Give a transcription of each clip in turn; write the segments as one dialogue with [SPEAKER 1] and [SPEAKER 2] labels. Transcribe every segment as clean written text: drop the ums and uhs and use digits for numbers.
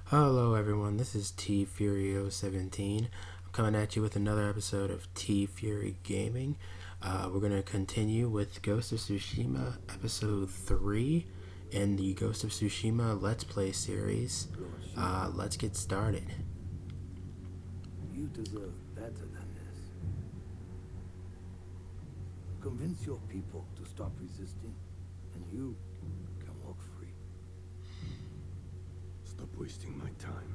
[SPEAKER 1] Hello everyone, this is TFury 17. I'm coming at you with another episode of TFury Gaming. We're going to continue with Ghost of Tsushima episode 3 in the Ghost of Tsushima Let's Play series. Let's get started.
[SPEAKER 2] You deserve better than this. Convince your people to stop resisting, and you can walk free.
[SPEAKER 3] Stop wasting my time.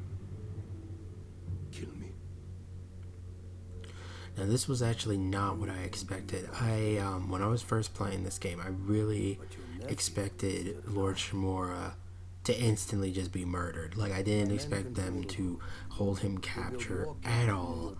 [SPEAKER 3] Kill me.
[SPEAKER 1] Now this was actually not what I expected. When I was first playing this game, I really expected Lord Shimura to instantly just be murdered. Like, I didn't expect them to hold him captured at all.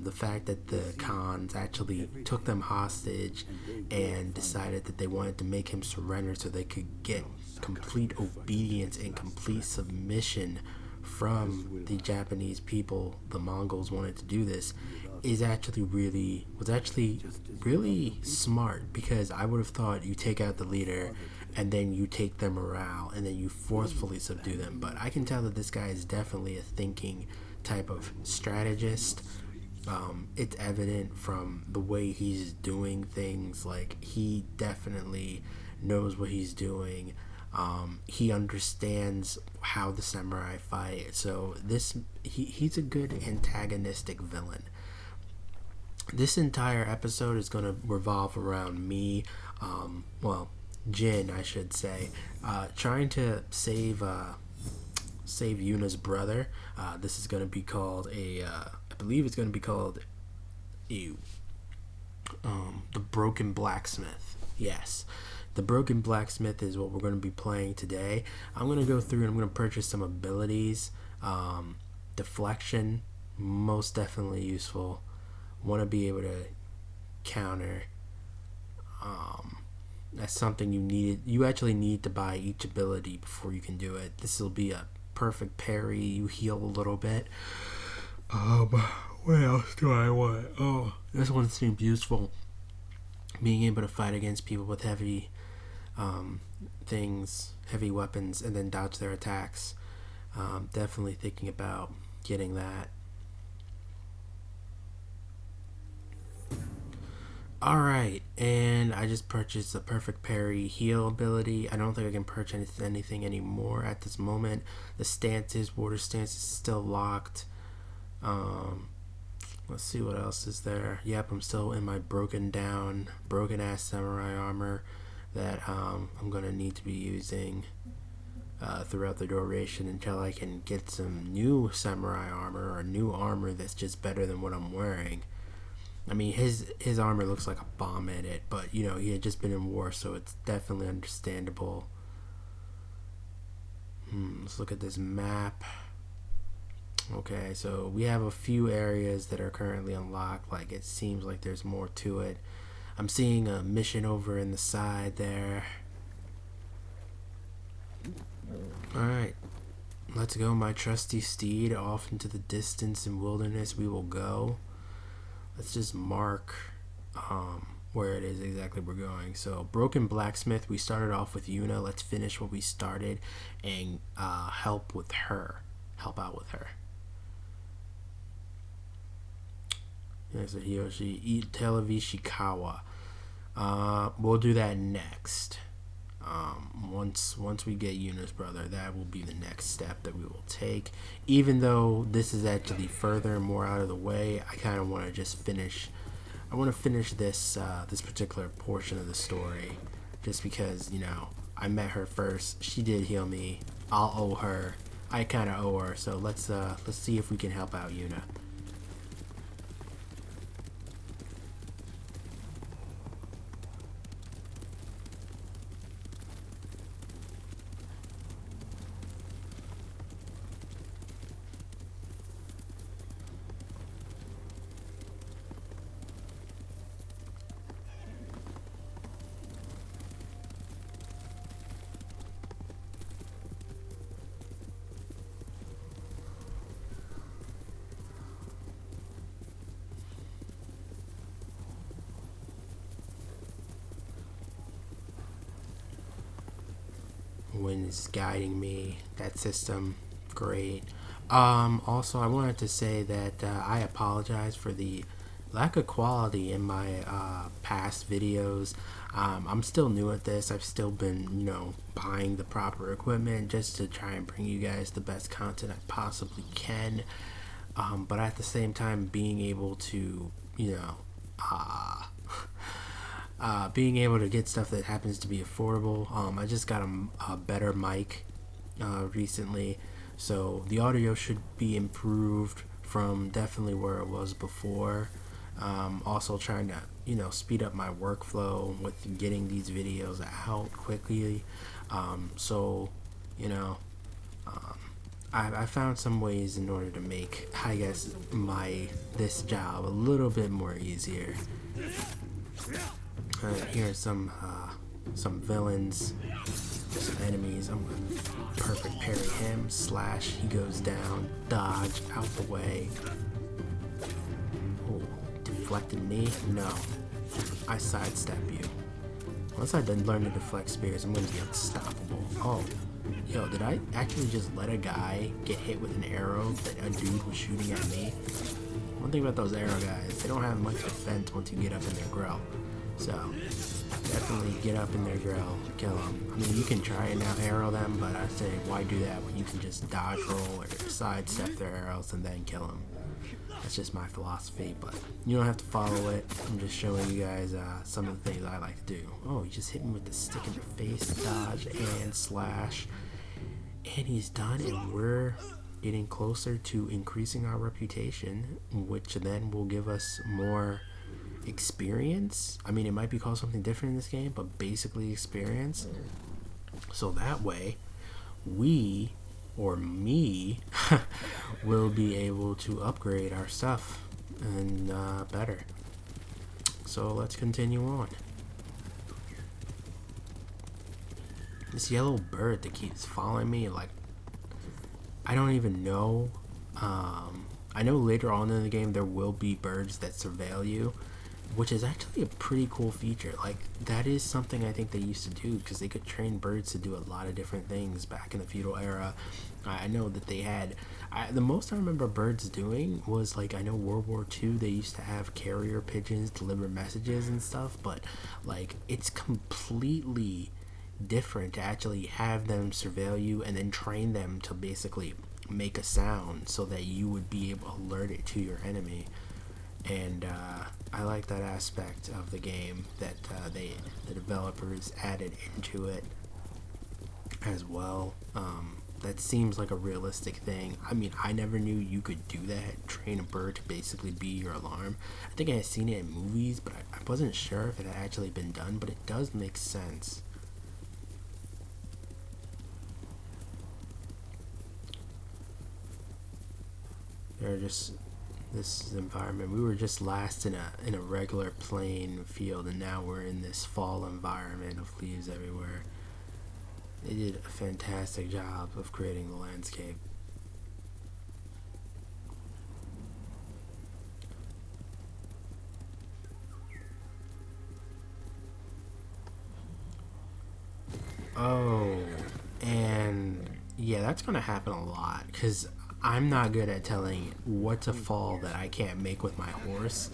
[SPEAKER 1] The fact that the Khans actually took them hostage and decided that they wanted to make him surrender so they could get complete obedience and complete submission from the Japanese people. The Mongols wanted to do this was actually really smart, because I would have thought you take out the leader and then you take their morale and then you forcefully subdue them. But I can tell that this guy is definitely a thinking type of strategist. It's evident from the way he's doing things. Like, he definitely knows what he's doing. He understands how the samurai fight. So he's a good antagonistic villain. This entire episode is going to revolve around me, Jin, I should say, trying to save Yuna's brother. This is going to be called I believe it's going to be called the Broken Blacksmith. Yes, the Broken Blacksmith is what we're going to be playing today. I'm going to go through and I'm going to purchase some abilities. Deflection, most definitely useful. Want to be able to counter. That's something you actually need to buy each ability before you can do it. This will be a perfect parry. You heal a little bit. What else do I want? Oh, this one seems useful. Being able to fight against people with heavy heavy weapons, and then dodge their attacks. Definitely thinking about getting that. Alright, and I just purchased the perfect parry heal ability. I don't think I can purchase anything anymore at this moment. The water stance is still locked. Let's see what else is there. Yep, I'm still in my broken ass samurai armor that I'm going to need to be using throughout the duration until I can get some new samurai armor, or new armor that's just better than what I'm wearing. I mean, his armor looks like a bomb in it, but, he had just been in war, so it's definitely understandable. Let's look at this map. Okay, so we have a few areas that are currently unlocked. Like, it seems like there's more to it. I'm seeing a mission over in the side there. Alright, let's go, my trusty steed. Off into the distance and wilderness we will go. Let's just mark where it is exactly we're going. So, Broken Blacksmith, we started off with Yuna. Let's finish what we started and help out with her. There's a Hiyoshi Televishikawa. We'll do that next. Once we get Yuna's brother, that will be the next step that we will take. Even though this is actually further and more out of the way, I kind of want to just finish. I want to finish this particular portion of the story, just because I met her first. She did heal me. I'll owe her. I kind of owe her. So let's see if we can help out Yuna. Wind is guiding me. That system Great. Also, I wanted to say that I apologize for the lack of quality in my past videos. I'm still new at this. I've still been, buying the proper equipment just to try and bring you guys the best content I possibly can. But at the same time, being able to, uh, being able to get stuff that happens to be affordable. I just got a better mic recently, so the audio should be improved from definitely where it was before. Also trying to speed up my workflow with getting these videos out quickly. So you know I found some ways in order to make, I guess, this job a little bit more easier. Here's some villains, some enemies. I'm gonna perfect parry him. Slash, he goes down. Dodge, out the way. Oh, deflected knee? No. I sidestep you. Once I done learn to deflect spears, I'm gonna be unstoppable. Oh, yo, did I actually just let a guy get hit with an arrow that a dude was shooting at me? One thing about those arrow guys, they don't have much defense once you get up in their grill. So, definitely get up in their grill, kill them. I mean, you can try and out arrow them, but I say, why do that when you can just dodge roll or sidestep their arrows and then kill them? That's just my philosophy, but you don't have to follow it. I'm just showing you guys some of the things I like to do. Oh, he just hit me with the stick in the face, dodge, and slash. And he's done, and we're getting closer to increasing our reputation, which then will give us more experience. I mean, it might be called something different in this game, but basically experience. So that way, we, or me, will be able to upgrade our stuff and better. So let's continue on. This yellow bird that keeps following me, like, I don't even know. I know later on in the game there will be birds that surveil you, which is actually a pretty cool feature. Like, that is something I think they used to do, because they could train birds to do a lot of different things back in the feudal era. I know that they had, the most I remember birds doing was, like, I know World War II, they used to have carrier pigeons deliver messages and stuff, but, like, it's completely different to actually have them surveil you and then train them to basically make a sound so that you would be able to alert it to your enemy. And I like that aspect of the game that the developers added into it as well. That seems like a realistic thing. I mean, I never knew you could do that, train a bird to basically be your alarm. I think I had seen it in movies, but I wasn't sure if it had actually been done, but it does make sense. They're just, this environment, we were just last in a regular plain field, and now we're in this fall environment of leaves everywhere. They did a fantastic job of creating the landscape. Oh, and yeah, that's gonna happen a lot, because I'm not good at telling what's a fall that I can't make with my horse.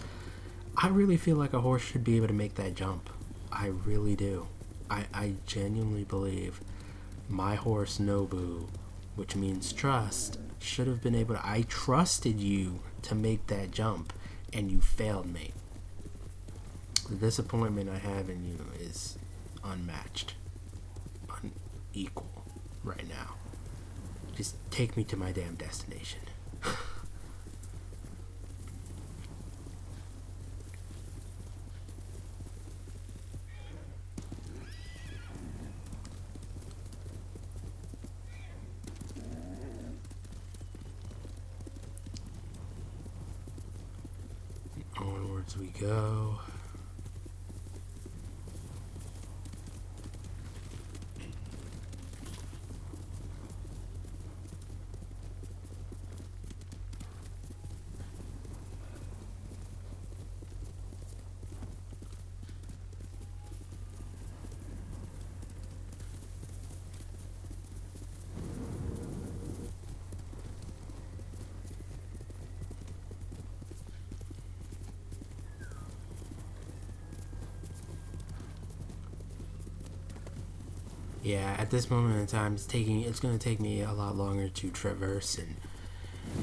[SPEAKER 1] I really feel like a horse should be able to make that jump. I really do. I genuinely believe my horse Nobu, which means trust, should have been able to. I trusted you to make that jump, and you failed me. The disappointment I have in you is unmatched, unequal right now. Just take me to my damn destination. Onwards we go. Yeah, at this moment in time, it's gonna take me a lot longer to traverse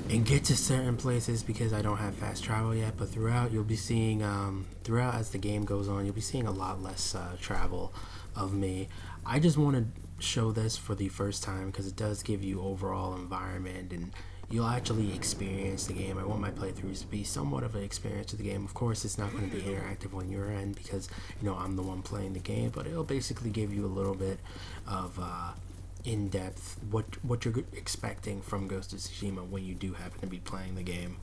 [SPEAKER 1] and get to certain places because I don't have fast travel yet. But throughout, you'll be seeing throughout as the game goes on, you'll be seeing a lot less travel of me. I just want to show this for the first time because it does give you overall environment and you'll actually experience the game. I want my playthroughs to be somewhat of an experience of the game. Of course, it's not going to be interactive on your end because I'm the one playing the game, but it'll basically give you a little bit of in depth what you're expecting from Ghost of Tsushima when you do happen to be playing the game.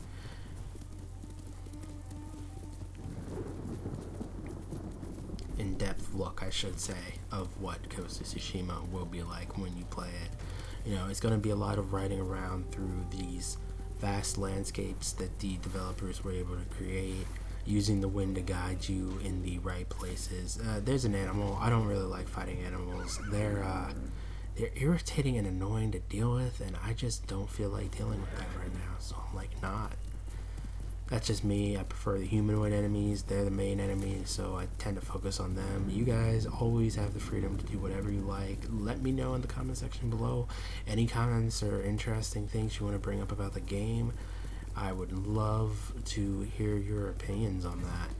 [SPEAKER 1] In depth look, I should say, of what Ghost of Tsushima will be like when you play it. It's going to be a lot of riding around through these vast landscapes that the developers were able to create, using the wind to guide you in the right places. There's an animal. I don't really like fighting animals. They're irritating and annoying to deal with, and I just don't feel like dealing with them right now. So I'm like, not. That's just me. I prefer the humanoid enemies. They're the main enemies, so I tend to focus on them. You guys always have the freedom to do whatever you like. Let me know in the comment section below any comments or interesting things you want to bring up about the game. I would love to hear your opinions on that.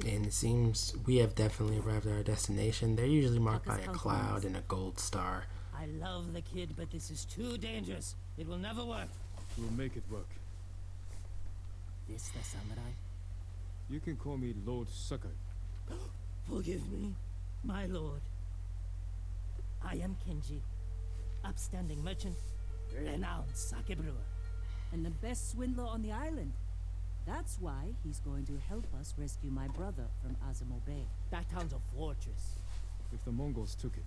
[SPEAKER 1] And it seems we have definitely arrived at our destination. They're usually marked by a cloud and a gold star.
[SPEAKER 4] I love the kid, but this is too dangerous. It will never work.
[SPEAKER 3] We'll make it work.
[SPEAKER 4] This the samurai?
[SPEAKER 3] You can call me Lord Sakai.
[SPEAKER 4] Forgive me, my lord. I am Kenji, upstanding merchant, renowned sake brewer.
[SPEAKER 5] And the best swindler on the island. That's why he's going to help us rescue my brother from Azamo Bay.
[SPEAKER 4] That town's a fortress.
[SPEAKER 3] If the Mongols took it,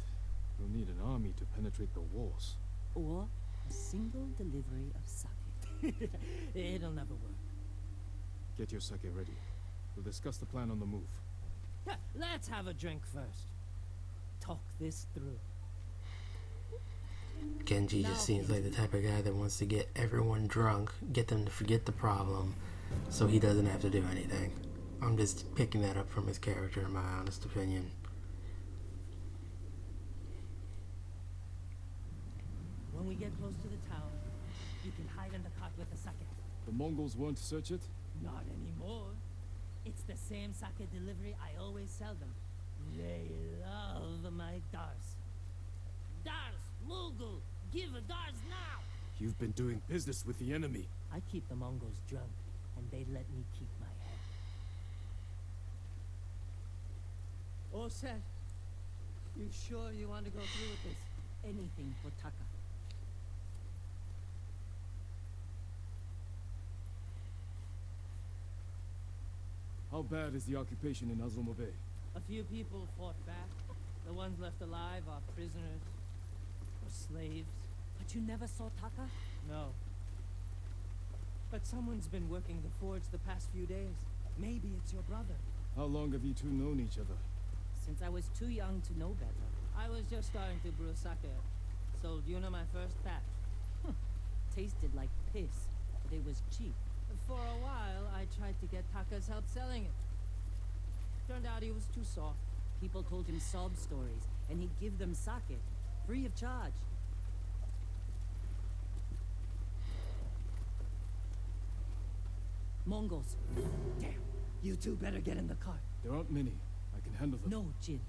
[SPEAKER 3] we'll need an army to penetrate the walls.
[SPEAKER 5] Or a single delivery of sake.
[SPEAKER 4] It'll never work.
[SPEAKER 3] Get your sake ready. We'll discuss the plan on the move.
[SPEAKER 4] Let's have a drink first. Talk this through.
[SPEAKER 1] Genji just seems like the type of guy that wants to get everyone drunk, get them to forget the problem, so he doesn't have to do anything. I'm just picking that up from his character, in my honest opinion.
[SPEAKER 4] When we get close to the town, you can hide in the cart with the sake.
[SPEAKER 3] The Mongols won't search it?
[SPEAKER 4] Not anymore. It's the same sake delivery I always sell them. They love my Dars. Dars, Mogul, give a Dars now!
[SPEAKER 3] You've been doing business with the enemy.
[SPEAKER 4] I keep the Mongols drunk, and they let me keep my head. All set. You sure you want to go through with this?
[SPEAKER 5] Anything for Taka.
[SPEAKER 3] How bad is the occupation in Azuma Bay?
[SPEAKER 4] A few people fought back. The ones left alive are prisoners or slaves.
[SPEAKER 5] But you never saw Taka?
[SPEAKER 4] No. But someone's been working the forge the past few days. Maybe it's your brother.
[SPEAKER 3] How long have you two known each other?
[SPEAKER 5] Since I was too young to know better.
[SPEAKER 4] I was just starting to brew sake. Sold Yuna my first batch.
[SPEAKER 5] Tasted like piss, but it was cheap.
[SPEAKER 4] For a while, I tried to get Taka's help selling it. Turned out he was too soft.
[SPEAKER 5] People told him sob stories, and he'd give them sake, free of charge. Mongols.
[SPEAKER 4] Damn. You two better get in the car.
[SPEAKER 3] There aren't many. I can handle them.
[SPEAKER 5] No, Jin.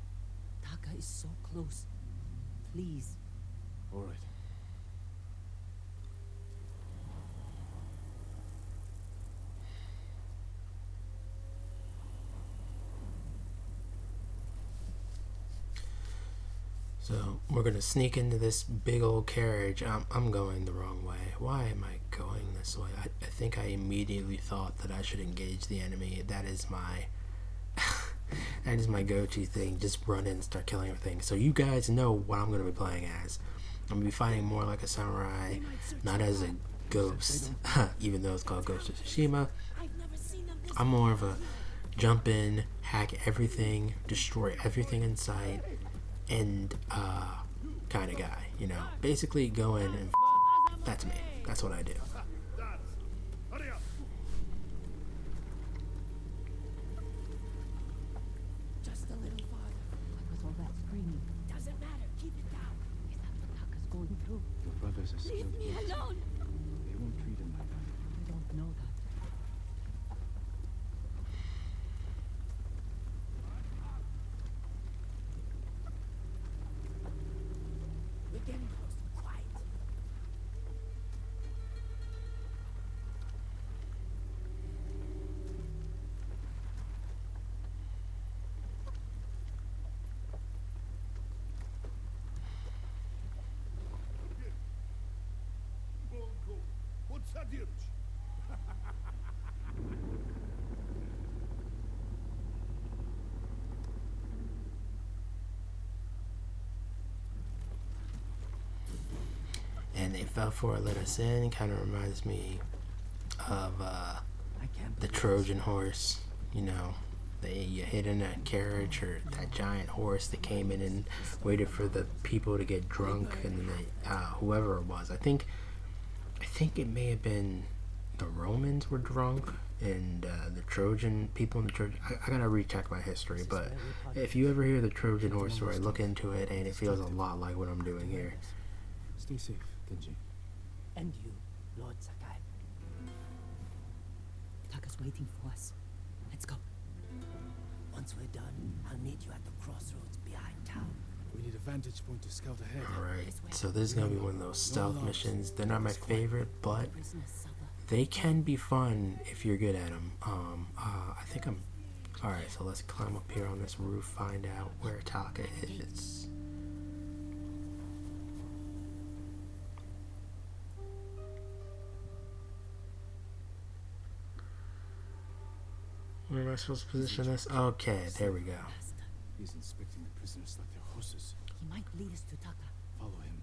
[SPEAKER 5] Taka is so close. Please.
[SPEAKER 3] All right.
[SPEAKER 1] So we're gonna sneak into this big old carriage. I'm going the wrong way. Why am I going this way? I think I immediately thought that I should engage the enemy. That is my that is my go-to thing. Just run in and start killing everything. So you guys know what I'm gonna be playing as. I'm gonna be fighting more like a samurai, not as a ghost, even though it's called Ghost of Tsushima. I'm more of a jump in, hack everything, destroy everything in sight, and kind of guy, you know. Basically go in and that's me. That's what I do.
[SPEAKER 4] Just a little farther.
[SPEAKER 5] What was all that screaming?
[SPEAKER 4] Doesn't matter. Keep it down.
[SPEAKER 5] Is that what Taka's going through?
[SPEAKER 3] Your brothers are still
[SPEAKER 4] Leave me
[SPEAKER 3] close.
[SPEAKER 4] alone.
[SPEAKER 3] They won't treat him like that.
[SPEAKER 5] We don't know that.
[SPEAKER 4] We're getting close. Quiet.
[SPEAKER 1] And they fell for it, let us in. Kind of reminds me of
[SPEAKER 5] I can't
[SPEAKER 1] the
[SPEAKER 5] believe
[SPEAKER 1] Trojan horse. You know, you hid in a carriage or that giant horse that came in and waited for the people to get drunk, and then they, whoever it was, I think it may have been the Romans were drunk, and the Trojan people in the Trojan. I gotta recheck my history, but if you ever hear the Trojan horse story, look into it, and it feels a lot like what I'm doing here.
[SPEAKER 3] Stay safe, Genji.
[SPEAKER 4] And you, Lord Sakai.
[SPEAKER 5] Taka's waiting for us. Let's go.
[SPEAKER 4] Once we're done, I'll meet you at the crossroads behind town.
[SPEAKER 3] We need a vantage point to scout ahead.
[SPEAKER 1] Alright, so this is gonna be one of those stealth missions. They're not my favorite, but
[SPEAKER 5] Prisoners suffer.
[SPEAKER 1] they can be fun if you're good at them. I think I'm... Alright, so let's climb up here on this roof, find out where Taka is. Where am I supposed to position this? Okay, there we go.
[SPEAKER 3] He's inspecting the prisoners like they're horses.
[SPEAKER 5] He might lead us to Taka.
[SPEAKER 3] Follow him.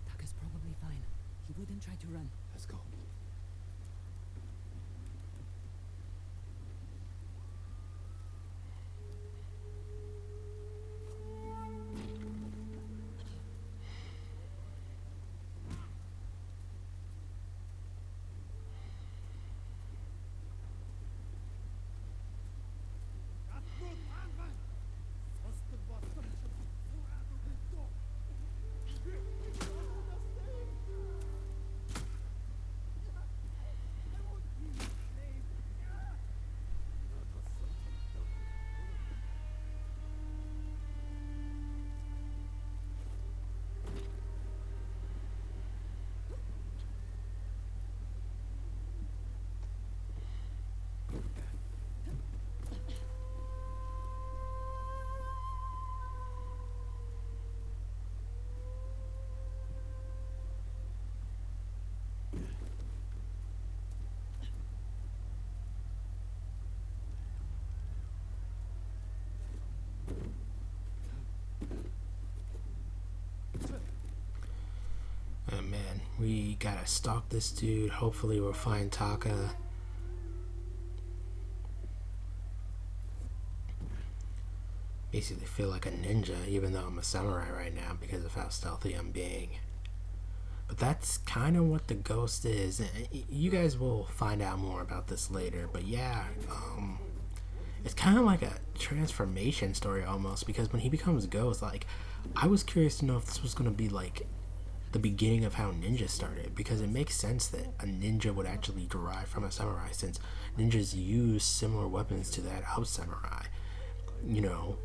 [SPEAKER 5] Taka's probably fine. He wouldn't try to run.
[SPEAKER 3] Let's go.
[SPEAKER 1] Oh man, we gotta stalk this dude. Hopefully we'll find Taka. basically feel like a ninja, even though I'm a samurai right now because of how stealthy I'm being. But that's kind of what the ghost is. You guys will find out more about this later. But yeah, it's kind of like a transformation story almost, because when he becomes ghost, like, I was curious to know if this was going to be like the beginning of how ninjas started, because it makes sense that a ninja would actually derive from a samurai, since ninjas use similar weapons to that of samurai. You know,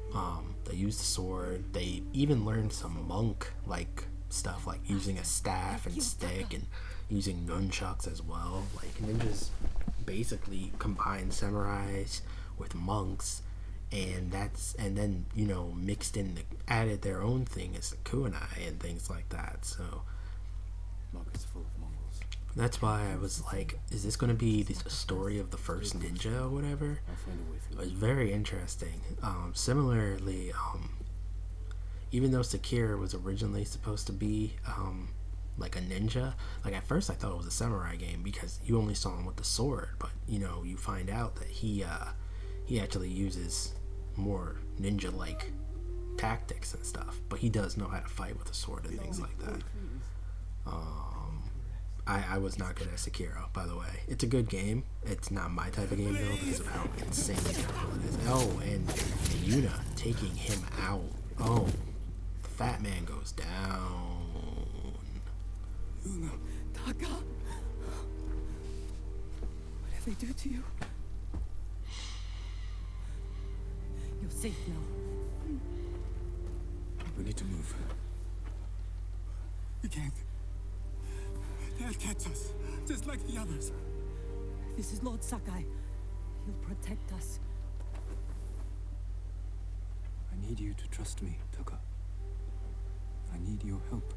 [SPEAKER 1] they use the sword. They even learned some monk like stuff, like using a staff and stick and using nunchucks as well. Like, ninjas basically combine samurais with monks, and then, you know, mixed in added their own thing as the kunai and things like that. So
[SPEAKER 3] Market's full of Mongols.
[SPEAKER 1] that's why I was like, is this going to be the story of the first ninja or whatever?
[SPEAKER 3] I'll find a way
[SPEAKER 1] It
[SPEAKER 3] through.
[SPEAKER 1] was very interesting. Similarly, even though Sekiro was originally supposed to be like a ninja, like, at first I thought it was a samurai game because you only saw him with the sword, but, you know, you find out that he actually uses more ninja-like tactics and stuff, but he does know how to fight with a sword and things like that. I was not good at Sekiro, by the way. It's a good game. It's not my type of game, though, because of how insanely powerful it is. Oh, and Yuna taking him out. Oh, the fat man goes down.
[SPEAKER 5] Taka! What did they do to you? You're safe now.
[SPEAKER 3] We need to move.
[SPEAKER 6] We can't. They'll catch us, just like the others.
[SPEAKER 5] This is Lord Sakai. He'll protect us.
[SPEAKER 3] I need you to trust me, Taka. I need your help.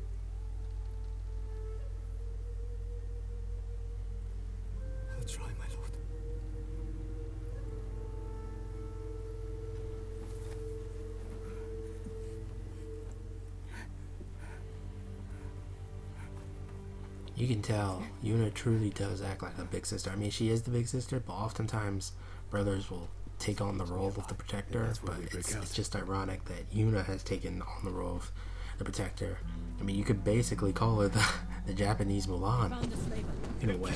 [SPEAKER 6] I'll try, my lord.
[SPEAKER 1] You can tell Yuna truly does act like a big sister. I mean, she is the big sister, but oftentimes brothers will take on the role of the protector. But it's just ironic that Yuna has taken on the role of the protector. I mean, you could basically call her the Japanese Mulan in a way,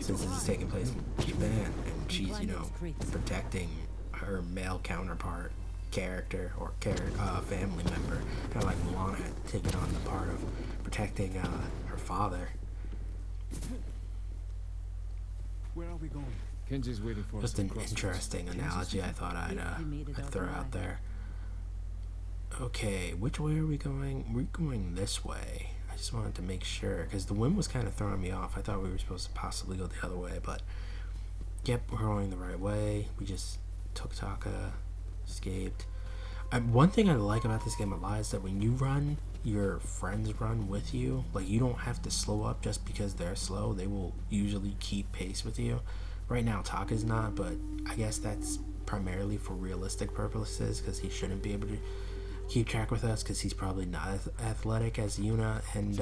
[SPEAKER 1] since this is taking place in Japan, and she's, you know, protecting her male counterpart character or family member, kind of like Mulan had taken on the part of protecting her father.
[SPEAKER 3] Where are we going? Kenji's waiting for us.
[SPEAKER 1] Just an interesting analogy I thought I'd throw out there. Okay, which way are we going? We're going this way. I just wanted to make sure, because the wind was kind of throwing me off. I thought we were supposed to possibly go the other way, but yep, we're going the right way. We just took Taka, escaped. One thing I like about this game a lot is that when you run, your friends run with you. Like, you don't have to slow up just because they're slow. They will usually keep pace with you. Right now, Taka's not, but I guess that's primarily for realistic purposes, because he shouldn't be able to keep track with us, because he's probably not as athletic as Yuna and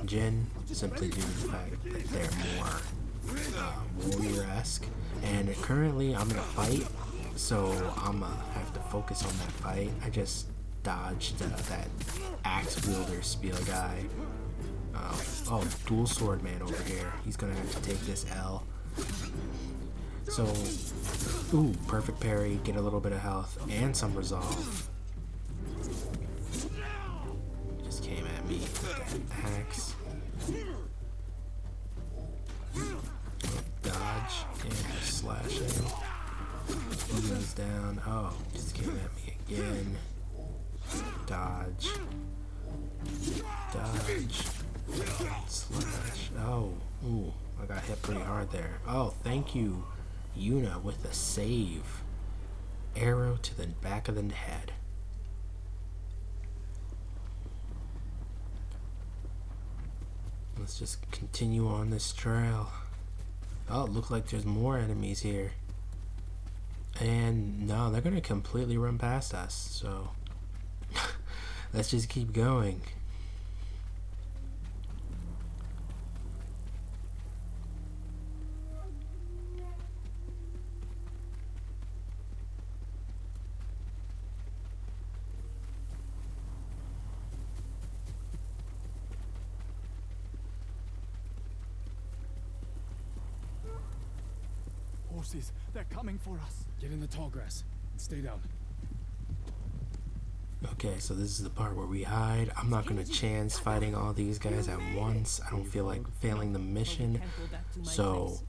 [SPEAKER 1] Jin, simply due to the fact that they're more warrior-esque. And currently, I'm in a fight, so I'm gonna have to focus on that fight. I just dodged that axe wielder spear guy. Oh, dual sword man over here. He's gonna have to take this L. So, ooh, perfect parry, get a little bit of health and some resolve. Just came at me with that axe. Dodge and slashing. He goes down. Oh, just came at me again. Dodge. Dodge. Slash. Oh, ooh, I got hit pretty hard there. Oh, thank you, Yuna, with a save. Arrow to the back of the head. Let's just continue on this trail. Oh, it looks like there's more enemies here. And no, they're gonna completely run past us, so let's just keep going.
[SPEAKER 6] forces. They're coming for us.
[SPEAKER 3] Get in the tall grass and stay down.
[SPEAKER 1] Okay, so this is the part where we hide. I'm not gonna chance fighting all these guys at once. I don't feel like failing the mission. So,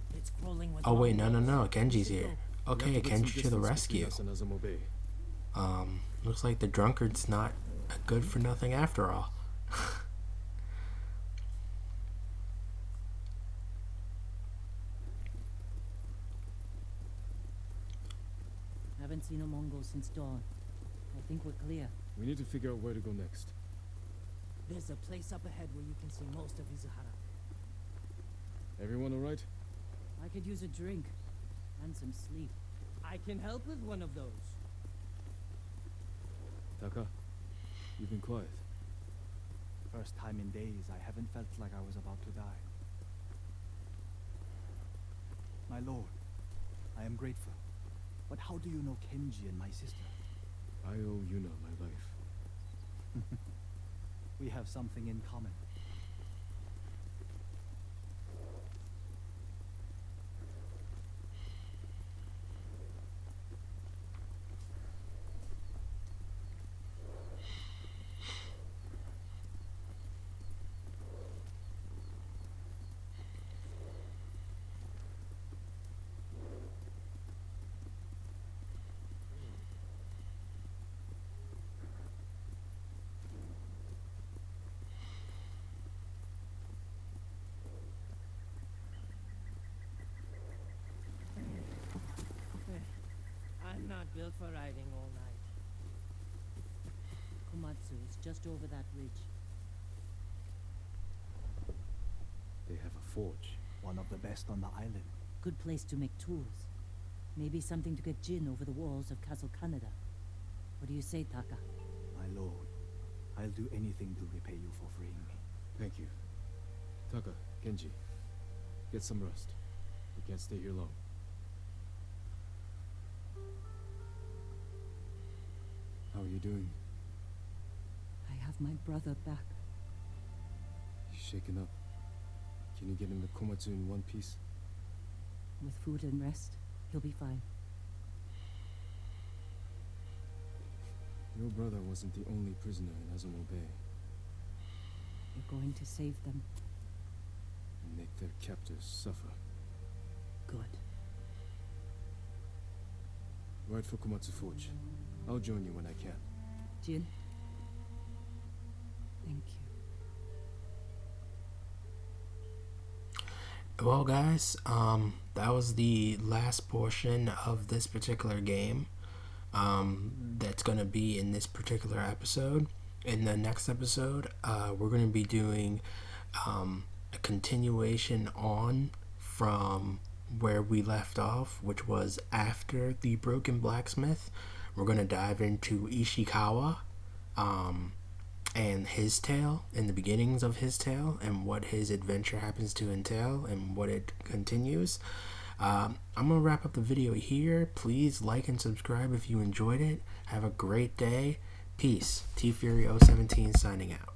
[SPEAKER 1] oh wait, no, Kenji's here. Okay, Kenji to the rescue. Looks like the drunkard's not a good for nothing after all.
[SPEAKER 5] Haven't seen a Mongol since dawn. I think we're clear.
[SPEAKER 3] We need to figure out where to go next.
[SPEAKER 4] There's a place up ahead where you can see most of Izuhara.
[SPEAKER 3] Everyone alright?
[SPEAKER 5] I could use a drink and some sleep.
[SPEAKER 4] I can help with one of those.
[SPEAKER 3] Taka, you've been quiet.
[SPEAKER 7] First time in days, I haven't felt like I was about to die. My lord, I am grateful. But how do you know Kenji and my sister?
[SPEAKER 3] I owe Yuna my life.
[SPEAKER 7] We have something in common.
[SPEAKER 4] I'm not built for riding all night.
[SPEAKER 5] Komatsu is just over that ridge.
[SPEAKER 3] They have a forge.
[SPEAKER 7] One of the best on the island.
[SPEAKER 5] Good place to make tools. Maybe something to get Jin over the walls of Castle Kaneda. What do you say, Taka?
[SPEAKER 7] My lord, I'll do anything to repay you for freeing me.
[SPEAKER 3] Thank you. Taka, Kenji, get some rest. We can't stay here long. How are you doing?
[SPEAKER 5] I have my brother back.
[SPEAKER 3] He's shaken up. Can you get him to Komatsu in one piece?
[SPEAKER 5] With food and rest, he'll be fine.
[SPEAKER 3] Your brother wasn't the only prisoner in Azamo Bay.
[SPEAKER 5] You're going to save them.
[SPEAKER 3] And make their captors suffer.
[SPEAKER 5] Good.
[SPEAKER 3] Ride for Komatsu Forge. I'll join you when I can.
[SPEAKER 5] Jin? Thank you.
[SPEAKER 1] Well, guys, that was the last portion of this particular game. That's gonna be in this particular episode. In the next episode, we're gonna be doing a continuation on from where we left off, which was after the broken blacksmith. We're gonna dive into Ishikawa, and his tale, and the beginnings of his tale, and what his adventure happens to entail, and what it continues. I'm gonna wrap up the video here. Please like and subscribe if you enjoyed it. Have a great day. Peace. TFury 017 signing out.